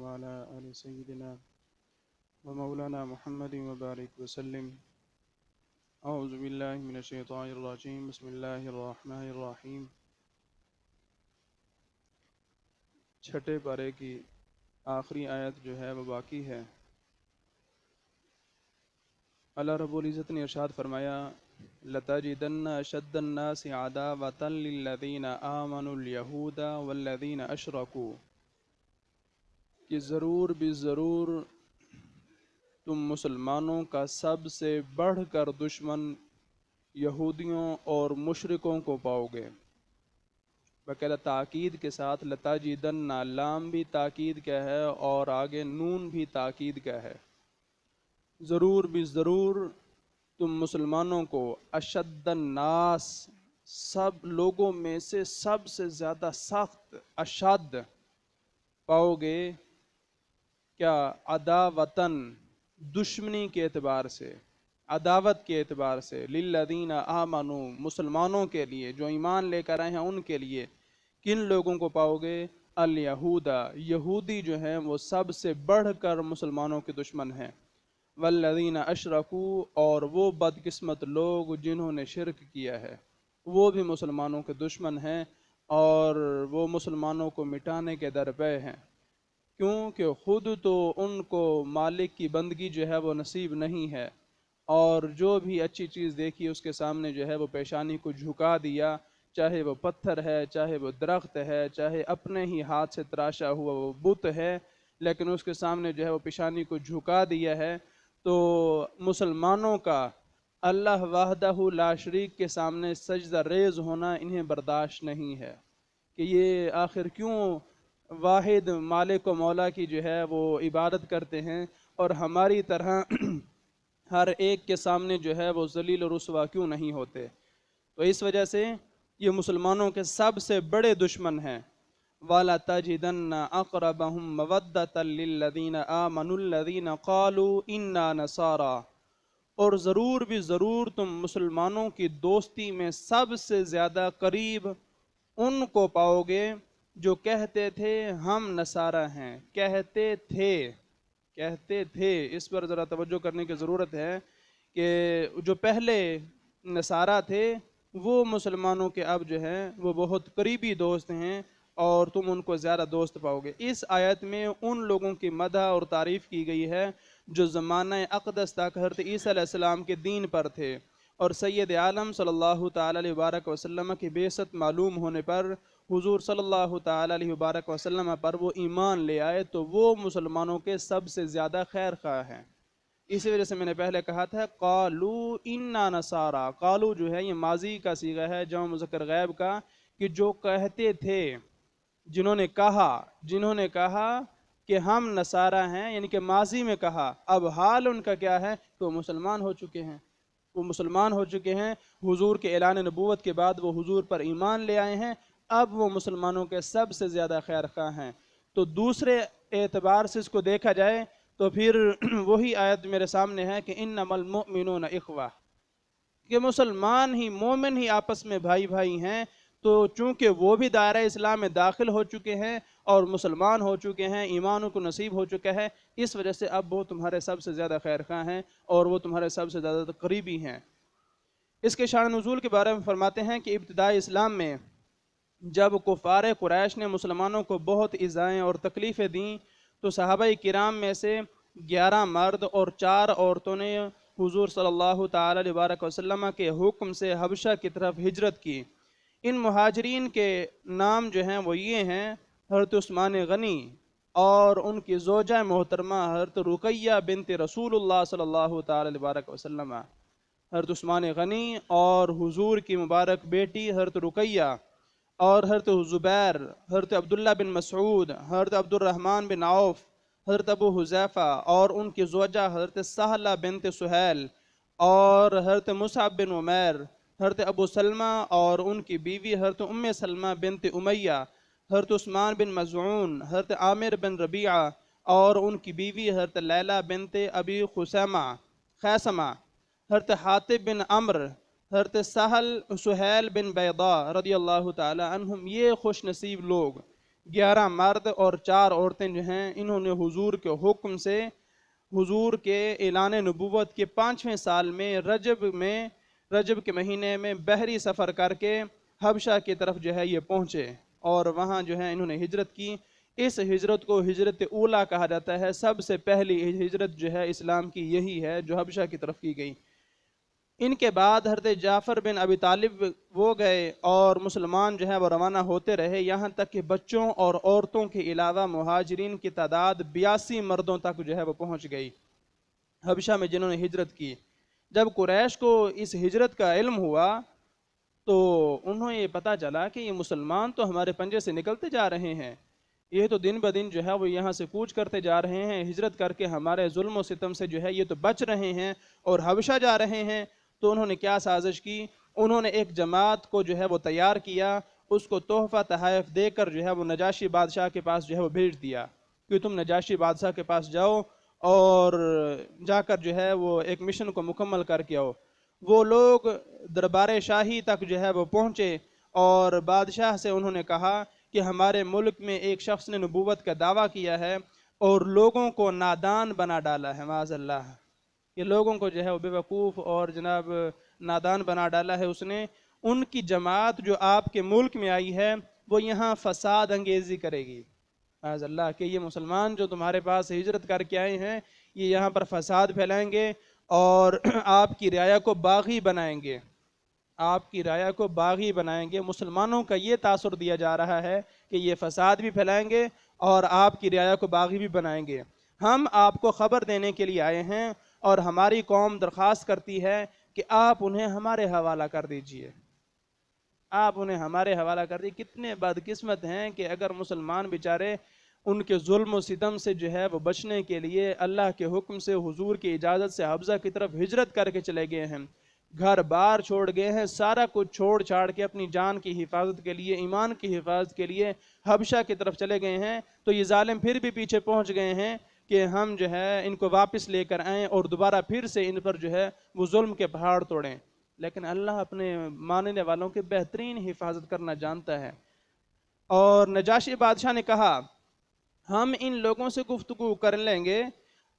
وعلى آل سيدنا ومولانا محمد وبارك وسلم. اعوذ باللہ من الشیطان الرجیم. بسم اللہ الرحمن الرحیم. چھٹے پارے کی آخری آیت جو ہے وہ باقی ہے. اللہ رب العزت نے ارشاد فرمایا لَتَجِدَنَّ أَشَدَّ النَّاسِ عَدَاوَةً لِلَّذِينَ آمَنُوا الْيَهُودَ وَالَّذِينَ أَشْرَكُوا، کہ ضرور بھی ضرور تم مسلمانوں کا سب سے بڑھ کر دشمن یہودیوں اور مشرکوں کو پاؤ گے. باقاعدہ تاکید کے ساتھ لَتَجِدَنَّ، لام بھی تاکید کا ہے اور آگے نون بھی تاکید کا ہے. ضرور بھی ضرور تم مسلمانوں کو اشد الناس، سب لوگوں میں سے سب سے زیادہ سخت، اشد پاؤ گے. کیا؟ عداوتن، دشمنی کے اعتبار سے، عداوت کے اعتبار سے، للذین آمنوا، مسلمانوں کے لیے جو ایمان لے کر آئے ہیں ان کے لیے. کن لوگوں کو پاؤ گے؟ الیہود، یہودی جو ہیں وہ سب سے بڑھ کر مسلمانوں کے دشمن ہیں. والذین اشرکوا، اور وہ بدقسمت لوگ جنہوں نے شرک کیا ہے وہ بھی مسلمانوں کے دشمن ہیں اور وہ مسلمانوں کو مٹانے کے درپے ہیں. کیونکہ خود تو ان کو مالک کی بندگی جو ہے وہ نصیب نہیں ہے، اور جو بھی اچھی چیز دیکھی اس کے سامنے جو ہے وہ پیشانی کو جھکا دیا، چاہے وہ پتھر ہے، چاہے وہ درخت ہے، چاہے اپنے ہی ہاتھ سے تراشا ہوا وہ بت ہے، لیکن اس کے سامنے جو ہے وہ پیشانی کو جھکا دیا ہے. تو مسلمانوں کا اللہ وحدہ لا شریک کے سامنے سجدہ ریز ہونا انہیں برداشت نہیں ہے کہ یہ آخر کیوں واحد مالک و مولا کی جو ہے وہ عبادت کرتے ہیں اور ہماری طرح ہر ایک کے سامنے جو ہے وہ ذلیل و رسوا کیوں نہیں ہوتے. تو اس وجہ سے یہ مسلمانوں کے سب سے بڑے دشمن ہیں. وَلَتَجِدَنَّ أَقْرَبَهُمْ مَوَدَّةً لِلَّذِينَ آمَنُوا الَّذِينَ قَالُوا إِنَّا نَصَارَى، اور ضرور بھی ضرور تم مسلمانوں کی دوستی میں سب سے زیادہ قریب ان کو پاؤ گے جو کہتے تھے ہم نصارہ ہیں. کہتے تھے، اس پر ذرا توجہ کرنے کی ضرورت ہے کہ جو پہلے نصارہ تھے وہ مسلمانوں کے اب جو ہیں وہ بہت قریبی دوست ہیں اور تم ان کو زیادہ دوست پاؤ گے. اس آیت میں ان لوگوں کی مدح اور تعریف کی گئی ہے جو زمانہ اقدس تک حضرت عیسیٰ علیہ السلام کے دین پر تھے، اور سید عالم صلی اللہ تعالی علیہ وسلم کی بعثت معلوم ہونے پر حضور صلی اللہ تعالی علیہ وسلم پر وہ ایمان لے آئے تو وہ مسلمانوں کے سب سے زیادہ خیر خواہ ہیں. اسی وجہ سے میں نے پہلے کہا تھا قالو انا نصارى، قالو جو ہے یہ ماضی کا صیغہ ہے جمع مذکر غائب کا، کہ جو کہتے تھے، جنہوں نے کہا کہ ہم نصارہ ہیں، یعنی کہ ماضی میں کہا. اب حال ان کا کیا ہے کہ وہ مسلمان ہو چکے ہیں. حضور کے اعلان نبوت کے بعد وہ حضور پر ایمان لے آئے ہیں، اب وہ مسلمانوں کے سب سے زیادہ خیر خواہ ہیں. تو دوسرے اعتبار سے اس کو دیکھا جائے تو پھر وہی آیت میرے سامنے ہے کہ انما المؤمنون اخوہ، کہ مسلمان ہی، مومن ہی آپس میں بھائی بھائی ہیں. تو چونکہ وہ بھی دائرہ اسلام میں داخل ہو چکے ہیں اور مسلمان ہو چکے ہیں، ایمان کو نصیب ہو چکا ہے، اس وجہ سے اب وہ تمہارے سب سے زیادہ خیر خواہ ہیں اور وہ تمہارے سب سے زیادہ قریبی ہیں. اس کے شان نزول کے بارے میں فرماتے ہیں کہ ابتدائی اسلام میں جب کفار قریش نے مسلمانوں کو بہت ایذائیں اور تکلیفیں دیں تو صحابہ کرام میں سے 11 مرد اور 4 عورتوں نے حضور صلی اللہ تعالی علیہ وسلم کے حکم سے حبشہ کی طرف ہجرت کی. ان مہاجرین کے نام جو ہیں وہ یہ ہیں: حضرت عثمان غنی اور ان کی زوجہ محترمہ حضرت رقیہ بنت رسول اللہ صلی اللہ تعالی علیہ وسلم. حضرت عثمان غنی اور حضور کی مبارک بیٹی حضرت رقیہ اور حضرت زبیر، حضرت عبداللہ بن مسعود، حضرت عبد الرحمن بن عوف، حضرت ابو حذیفہ اور ان کی زوجہ حضرت سہلہ بنت سہیل اور حضرت مصعب بن عمیر، حضرت ابو سلمہ اور ان کی بیوی حضرت ام سلمہ بنت امیہ، حضرت عثمان بن مزعون، حضرت عامر بن ربیعہ اور ان کی بیوی حضرت لیلہ بنت ابی خیثمہ، حضرت حاتب بن عمر، حضرت سہیل بن بیضاء رضی اللہ تعالی عنہم. یہ خوش نصیب لوگ 11 مرد اور 4 عورتیں جو ہیں انہوں نے حضور کے حکم سے حضور کے اعلان نبوت کے 5ویں سال میں رجب کے مہینے میں بحری سفر کر کے حبشہ کی طرف جو ہے یہ پہنچے اور وہاں جو ہے انہوں نے ہجرت کی۔ اس ہجرت کو ہجرت اولا کہا جاتا ہے، سب سے پہلی ہجرت جو ہے اسلام کی یہی ہے جو حبشہ کی طرف کی گئی۔ ان کے بعد حضرت جعفر بن ابی طالب وہ گئے اور مسلمان جو ہے وہ روانہ ہوتے رہے، یہاں تک کہ بچوں اور عورتوں کے علاوہ مہاجرین کی تعداد 82 مردوں تک جو ہے وہ پہنچ گئی حبشہ میں جنہوں نے ہجرت کی۔ جب قریش کو اس ہجرت کا علم ہوا تو انہوں یہ پتہ چلا کہ یہ مسلمان تو ہمارے پنجے سے نکلتے جا رہے ہیں، یہ تو دن بدن جو ہے وہ یہاں سے کوچ کرتے جا رہے ہیں، ہجرت کر کے ہمارے ظلم و ستم سے جو ہے یہ تو بچ رہے ہیں اور حبشہ جا رہے ہیں۔ تو انہوں نے کیا سازش کی، انہوں نے ایک جماعت کو جو ہے وہ تیار کیا، اس کو تحفہ تحائف دے کر جو ہے وہ نجاشی بادشاہ کے پاس جو ہے وہ بھیج دیا کہ تم نجاشی بادشاہ کے پاس جاؤ اور جا کر جو ہے وہ ایک مشن کو مکمل کر کے آؤ۔ وہ لوگ دربار شاہی تک جو ہے وہ پہنچے اور بادشاہ سے انہوں نے کہا کہ ہمارے ملک میں ایک شخص نے نبوت کا دعویٰ کیا ہے اور لوگوں کو نادان بنا ڈالا ہے، معاذ اللہ، یہ لوگوں کو جو ہے وہ بے وقوف اور جناب نادان بنا ڈالا ہے اس نے۔ ان کی جماعت جو آپ کے ملک میں آئی ہے وہ یہاں فساد انگیزی کرے گی، معاذ اللہ، کہ یہ مسلمان جو تمہارے پاس ہجرت کر کے آئے ہیں یہ یہاں پر فساد پھیلائیں گے اور آپ کی رعایا کو باغی بنائیں گے، آپ کی رعایا کو باغی بنائیں گے۔ مسلمانوں کا یہ تاثر دیا جا رہا ہے کہ یہ فساد بھی پھیلائیں گے اور آپ کی رعایا کو باغی بھی بنائیں گے۔ ہم آپ کو خبر دینے کے لیے آئے ہیں اور ہماری قوم درخواست کرتی ہے کہ آپ انہیں ہمارے حوالہ کر دیجئے، آپ انہیں ہمارے حوالہ کر دیجئے۔ کتنے بدقسمت ہیں کہ اگر مسلمان بیچارے ان کے ظلم و ستم سے جو ہے وہ بچنے کے لیے اللہ کے حکم سے حضور کی اجازت سے حبشہ کی طرف ہجرت کر کے چلے گئے ہیں، گھر بار چھوڑ گئے ہیں، سارا کچھ چھوڑ چھاڑ کے اپنی جان کی حفاظت کے لیے، ایمان کی حفاظت کے لیے حبشہ کی طرف چلے گئے ہیں، تو یہ ظالم پھر بھی پیچھے پہنچ گئے ہیں کہ ہم جو ہے ان کو واپس لے کر آئیں اور دوبارہ پھر سے ان پر جو ہے وہ ظلم کے پہاڑ توڑیں۔ لیکن اللہ اپنے ماننے والوں کے بہترین حفاظت کرنا جانتا ہے۔ اور نجاشی بادشاہ نے کہا ہم ان لوگوں سے گفتگو کر لیں گے،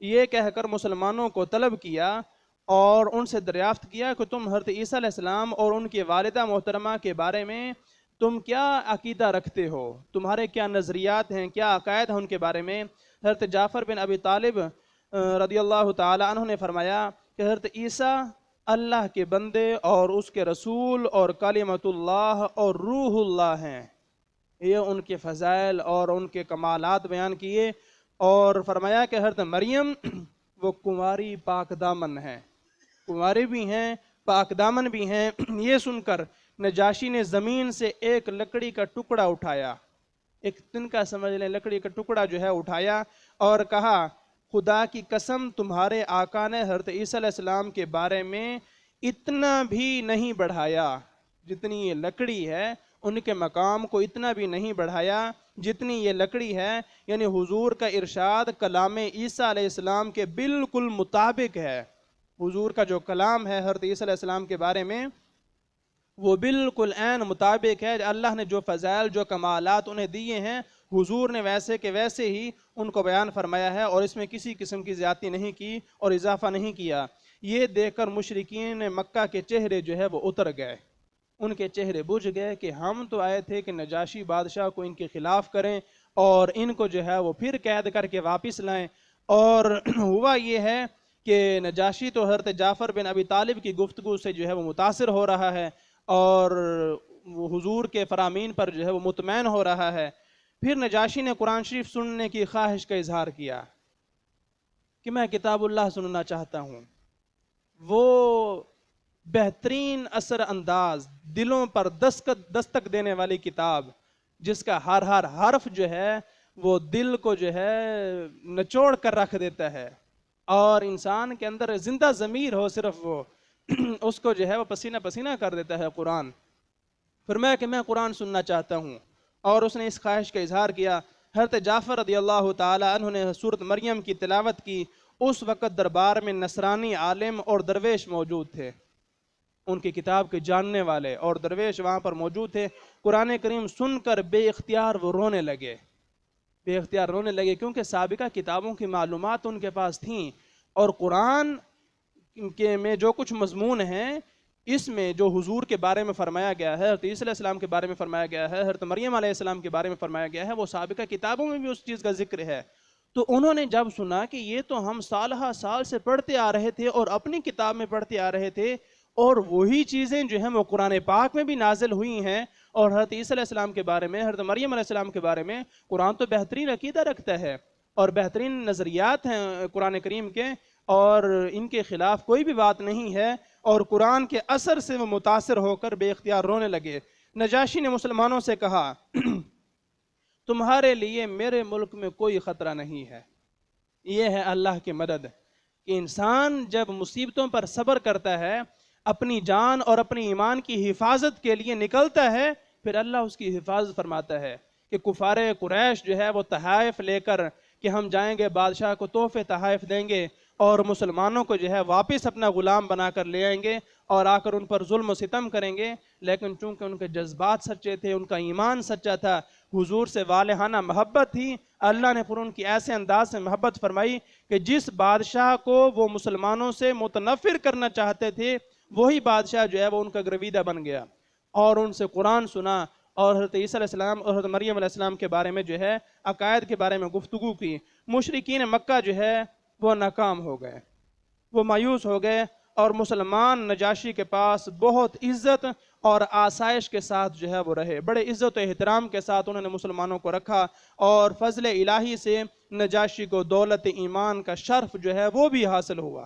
یہ کہہ کر مسلمانوں کو طلب کیا اور ان سے دریافت کیا کہ تم حضرت عیسیٰ علیہ السلام اور ان کی والدہ محترمہ کے بارے میں تم کیا عقیدہ رکھتے ہو، تمہارے کیا نظریات ہیں، کیا عقائد ہیں ان کے بارے میں۔ حضرت جعفر بن ابی طالب رضی اللہ تعالی عنہ نے فرمایا کہ حضرت عیسیٰ اللہ کے بندے اور اس کے رسول اور کلمۃ اللہ اور روح اللہ ہیں، یہ ان کے فضائل اور ان کے کمالات بیان کیے اور فرمایا کہ حضرت مریم وہ کنواری پاک دامن ہے، کنواری بھی ہیں پاک دامن بھی ہیں۔ یہ سن کر نجاشی نے زمین سے ایک لکڑی کا ٹکڑا اٹھایا، ایک تنکا سمجھ لیں، لکڑی کا ٹکڑا جو ہے اٹھایا اور کہا خدا کی قسم تمہارے آقا نے حضرت عیسیٰ علیہ السلام کے بارے میں اتنا بھی نہیں بڑھایا، جتنی یہ لکڑی ہے ان کے مقام کو اتنا بھی نہیں بڑھایا جتنی یہ لکڑی ہے، یعنی حضور کا ارشاد کلام عیسیٰ علیہ السلام کے بالکل مطابق ہے۔ حضور کا جو کلام ہے حضرت عیسیٰ علیہ السلام کے بارے میں وہ بالکل عین مطابق ہے، اللہ نے جو فضائل جو کمالات انہیں دیے ہیں حضور نے ویسے کہ ویسے ہی ان کو بیان فرمایا ہے اور اس میں کسی قسم کی زیادتی نہیں کی اور اضافہ نہیں کیا۔ یہ دیکھ کر مشرکین مکہ کے چہرے جو ہے وہ اتر گئے، ان کے چہرے بجھ گئے کہ ہم تو آئے تھے کہ نجاشی بادشاہ کو ان کے خلاف کریں اور ان کو جو ہے وہ پھر قید کر کے واپس لائیں، اور ہوا یہ ہے کہ نجاشی تو حضرت جعفر بن ابی طالب کی گفتگو سے جو ہے وہ متاثر ہو رہا ہے اور وہ حضور کے فرامین پر جو ہے وہ مطمئن ہو رہا ہے۔ پھر نجاشی نے قرآن شریف سننے کی خواہش کا اظہار کیا کہ میں کتاب اللہ سننا چاہتا ہوں، وہ بہترین اثر انداز دلوں پر دستک دینے والی کتاب جس کا ہر حرف جو ہے وہ دل کو جو ہے نچوڑ کر رکھ دیتا ہے اور انسان کے اندر زندہ ضمیر ہو صرف وہ اس کو جو ہے وہ پسینہ پسینہ کر دیتا ہے قرآن۔ فرمایا کہ میں قرآن سننا چاہتا ہوں اور اس نے اس خواہش کا اظہار کیا۔ حضرت جعفر رضی اللہ تعالی عنہ نے سورۃ مریم کی تلاوت کی، اس وقت دربار میں نصرانی عالم اور درویش موجود تھے، ان کی کتاب کے جاننے والے اور درویش وہاں پر موجود تھے۔ قرآن کریم سن کر بے اختیار وہ رونے لگے، بے اختیار رونے لگے، کیونکہ سابقہ کتابوں کی معلومات ان کے پاس تھیں، اور قرآن کے میں جو کچھ مضمون ہیں اس میں جو حضور کے بارے میں فرمایا گیا ہے، حضرت عیسیٰ علیہ السلام کے بارے میں فرمایا گیا ہے، حضرت مریم علیہ السلام کے بارے میں فرمایا گیا ہے، وہ سابقہ کتابوں میں بھی اس چیز کا ذکر ہے۔ تو انہوں نے جب سنا کہ یہ تو ہم سالہ سال سے پڑھتے آ رہے تھے اور اپنی کتاب میں پڑھتے آ رہے تھے، اور وہی چیزیں جو ہیں وہ قرآن پاک میں بھی نازل ہوئی ہیں، اور حضرت عیسیٰ علیہ السلام کے بارے میں، حضرت مریم علیہ السلام کے بارے میں قرآن تو بہترین عقیدہ رکھتا ہے اور بہترین نظریات ہیں قرآن کریم کے، اور ان کے خلاف کوئی بھی بات نہیں ہے، اور قرآن کے اثر سے وہ متاثر ہو کر بے اختیار رونے لگے۔ نجاشی نے مسلمانوں سے کہا تمہارے لیے میرے ملک میں کوئی خطرہ نہیں ہے، یہ ہے اللہ کی مدد کہ انسان جب مصیبتوں پر صبر کرتا ہے، اپنی جان اور اپنی ایمان کی حفاظت کے لیے نکلتا ہے، پھر اللہ اس کی حفاظت فرماتا ہے کہ کفار قریش جو ہے وہ تحائف لے کر کہ ہم جائیں گے بادشاہ کو تحفے تحائف دیں گے اور مسلمانوں کو جو ہے واپس اپنا غلام بنا کر لے آئیں گے اور آ کر ان پر ظلم و ستم کریں گے، لیکن چونکہ ان کے جذبات سچے تھے، ان کا ایمان سچا تھا، حضور سے والہانہ محبت تھی، اللہ نے پھر ان کی ایسے انداز سے محبت فرمائی کہ جس بادشاہ کو وہ مسلمانوں سے متنفر کرنا چاہتے تھے، وہی بادشاہ جو ہے وہ ان کا گرویدہ بن گیا اور ان سے قرآن سنا، اور حضرت عیسیٰ علیہ السلام اور حضرت مریم علیہ السلام کے بارے میں جو ہے عقائد کے بارے میں گفتگو کی۔ مشرکین مکہ جو ہے وہ ناکام ہو گئے، وہ مایوس ہو گئے، اور مسلمان نجاشی کے پاس بہت عزت اور آسائش کے ساتھ جو ہے وہ رہے، بڑے عزت و احترام کے ساتھ انہوں نے مسلمانوں کو رکھا، اور فضل الہی سے نجاشی کو دولت ایمان کا شرف جو ہے وہ بھی حاصل ہوا۔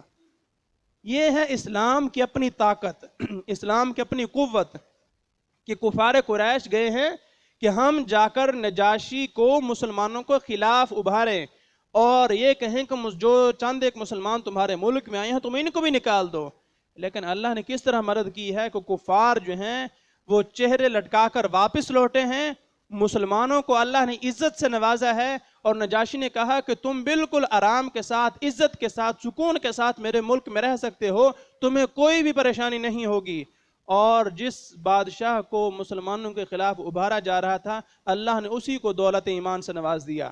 یہ ہے اسلام کی اپنی طاقت، اسلام کی اپنی قوت، کہ کفار قریش گئے ہیں کہ ہم جا کر نجاشی کو مسلمانوں کو خلاف ابھاریں اور یہ کہیں کہ جو چند ایک مسلمان تمہارے ملک میں آئے ہیں تم ان کو بھی نکال دو، لیکن اللہ نے کس طرح مدد کی ہے کہ کفار جو ہیں وہ چہرے لٹکا کر واپس لوٹے ہیں، مسلمانوں کو اللہ نے عزت سے نوازا ہے، اور نجاشی نے کہا کہ تم بالکل آرام کے ساتھ، عزت کے ساتھ، سکون کے ساتھ میرے ملک میں رہ سکتے ہو، تمہیں کوئی بھی پریشانی نہیں ہوگی۔ اور جس بادشاہ کو مسلمانوں کے خلاف ابھارا جا رہا تھا، اللہ نے اسی کو دولت ایمان سے نواز دیا،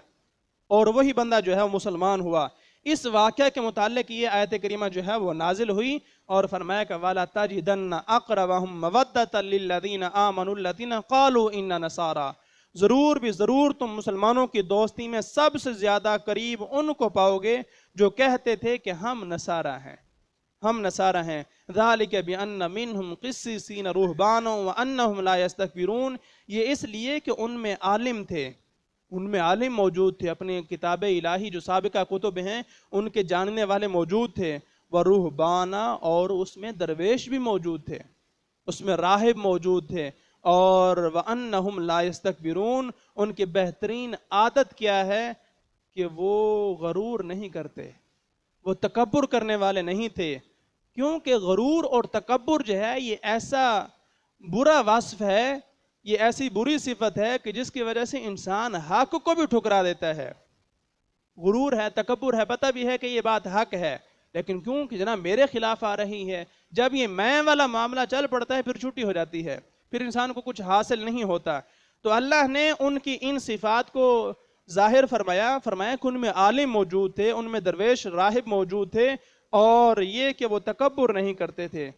اور وہی بندہ جو ہے وہ مسلمان ہوا۔ اس واقعہ کے متعلق یہ آیت کریمہ جو ہے وہ نازل ہوئی، اور فرمایا کہ وَلَا تَجِدَنَّ أَقْرَبَهُمْ مَوَدَّةً لِلَّذِينَ آمَنُوا الَّذِينَ قَالُوا إِنَّا نَصَارَىٰ، ضرور بھی ضرور تم مسلمانوں کی دوستی میں سب سے زیادہ قریب ان کو پاؤ گے جو کہتے تھے کہ ہم نصارہ ہیں، ہم نصارہ ہیں۔ ذَلِكَ بِأَنَّ مِنْهُمْ قِسِّسِينَ رُهْبَانًا وَأَنَّهُمْ لَا يَسْتَكْبِرُونَ، یہ اس لیے کہ ان میں عالم تھے، ان میں عالم موجود تھے، اپنے کتاب الہی جو سابقہ کتب ہیں ان کے جاننے والے موجود تھے، وَرُهْبَانًا، اور اس میں درویش بھی موجود تھے، اس میں راہب موجود تھے، اور وَأَنَّهُمْ لَا يَسْتَكْبِرُونَ، ان کی بہترین عادت کیا ہے کہ وہ غرور نہیں کرتے، وہ تکبر کرنے والے نہیں تھے، کیونکہ غرور اور تکبر جو ہے یہ ایسا برا وصف ہے، یہ ایسی بری صفت ہے کہ جس کی وجہ سے انسان حق کو بھی ٹھکرا دیتا ہے۔ غرور ہے، تکبر ہے، پتہ بھی ہے کہ یہ بات حق ہے، لیکن کیوں کہ جناب میرے خلاف آ رہی ہے، جب یہ میں والا معاملہ چل پڑتا ہے پھر چھٹی ہو جاتی ہے، پھر انسان کو کچھ حاصل نہیں ہوتا۔ تو اللہ نے ان کی ان صفات کو ظاہر فرمایا کہ ان میں عالم موجود تھے، ان میں درویش راہب موجود تھے، اور یہ کہ وہ تکبر نہیں کرتے تھے۔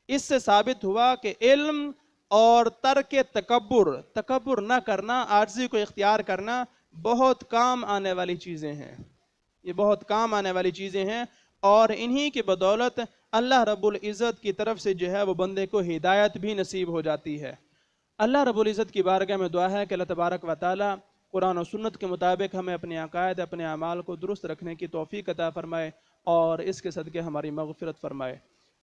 اس سے ثابت ہوا کہ علم اور ترک تکبر نہ کرنا، عاجزی کو اختیار کرنا بہت کام آنے والی چیزیں ہیں، یہ بہت کام آنے والی چیزیں ہیں، اور انہی کی بدولت اللہ رب العزت کی طرف سے جو ہے وہ بندے کو ہدایت بھی نصیب ہو جاتی ہے۔ اللہ رب العزت کی بارگاہ میں دعا ہے کہ اللہ تبارک و تعالی قرآن و سنت کے مطابق ہمیں اپنے عقائد، اپنے اعمال کو درست رکھنے کی توفیق عطا فرمائے، اور اس کے صدقے ہماری مغفرت فرمائے۔